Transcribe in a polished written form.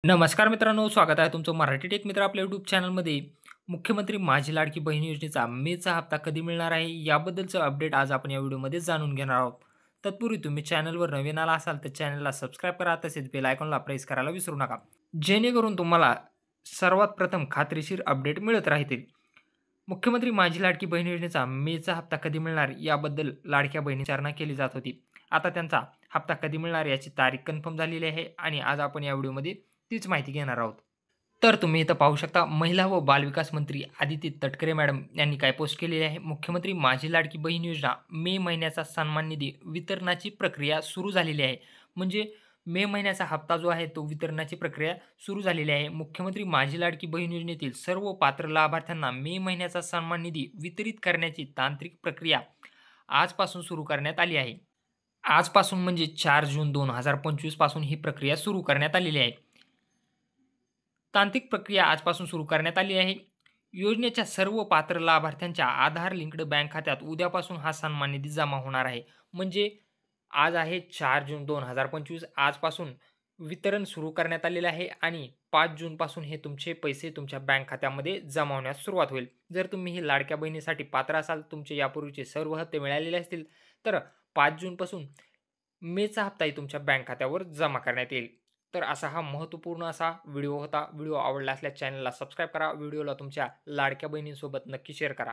नमस्कार मित्रांनो, स्वागत आहे तुमचं मराठी टेक मित्र आपल्या यूट्यूब चॅनलमध्ये. मुख्यमंत्री माझी लाडकी बहीण योजनेचा मेचा हप्ता कधी मिळणार आहे, याबद्दलचं अपडेट आज आपण या व्हिडिओमध्ये जाणून घेणार आहोत. तत्पूर्वी तुम्ही चॅनलवर नवीन आला असाल तर चॅनलला सबस्क्राईब करा, तसेच बेल आयकॉनला प्रेस करायला विसरू नका. जेणेकरून तुम्हाला सर्वात प्रथम खात्रीशीर अपडेट मिळत राहतील. मुख्यमंत्री माझी लाडकी बहीण योजनेचा मेचा हप्ता कधी मिळणार याबद्दल लाडक्या बहिणीची विचारणा केली जात होती. आता त्यांचा हप्ता कधी मिळणार याची तारीख कन्फर्म झालेली आहे आणि आज आपण या व्हिडिओमध्ये तीच माहिती घेणार आहोत. तर तुम्ही इथं पाहू शकता, महिला व बालविकास मंत्री आदिती तटकरे मॅडम यांनी काय पोस्ट केलेली आहे. मुख्यमंत्री माझी लाडकी बहीण योजना मे महिन्याचा सन्मान निधी वितरणाची प्रक्रिया सुरू झालेली आहे. म्हणजे मे महिन्याचा हप्ता जो आहे तो वितरणाची प्रक्रिया सुरू झालेली आहे. मुख्यमंत्री माझी लाडकी बहीण योजनेतील सर्व पात्र लाभार्थ्यांना मे महिन्याचा सन्मान निधी वितरित करण्याची तांत्रिक प्रक्रिया आजपासून सुरू करण्यात आली आहे. आजपासून म्हणजे 4 जून 2025 पासून ही प्रक्रिया सुरू करण्यात आलेली आहे. तांत्रिक प्रक्रिया आजपासून सुरू करण्यात आली आहे. योजनेच्या सर्व पात्र लाभार्थ्यांच्या आधार लिंक्ड बँक खात्यात उद्यापासून हा सन्मान निधी जमा होणार आहे. म्हणजे आज आहे 4 जून 2025. आजपासून वितरण सुरू करण्यात आलेलं आहे आणि 5 जूनपासून हे तुमचे पैसे तुमच्या बँक खात्यामध्ये जमा होण्यास सुरुवात होईल. जर तुम्ही ही लाडक्या बहिणीसाठी पात्र असाल, तुमचे यापूर्वीचे सर्व हप्ते मिळालेले असतील, तर 5 जूनपासून मेचा हप्ताही तुमच्या बँक खात्यावर जमा करण्यात येईल. तर असा हा महत्त्वपूर्ण असा व्हिडिओ होता. व्हिडिओ आवडला असल्यास चॅनलला सबस्क्राईब करा. व्हिडिओला तुमच्या लाडक्या बहिणींसोबत नक्की शेअर करा.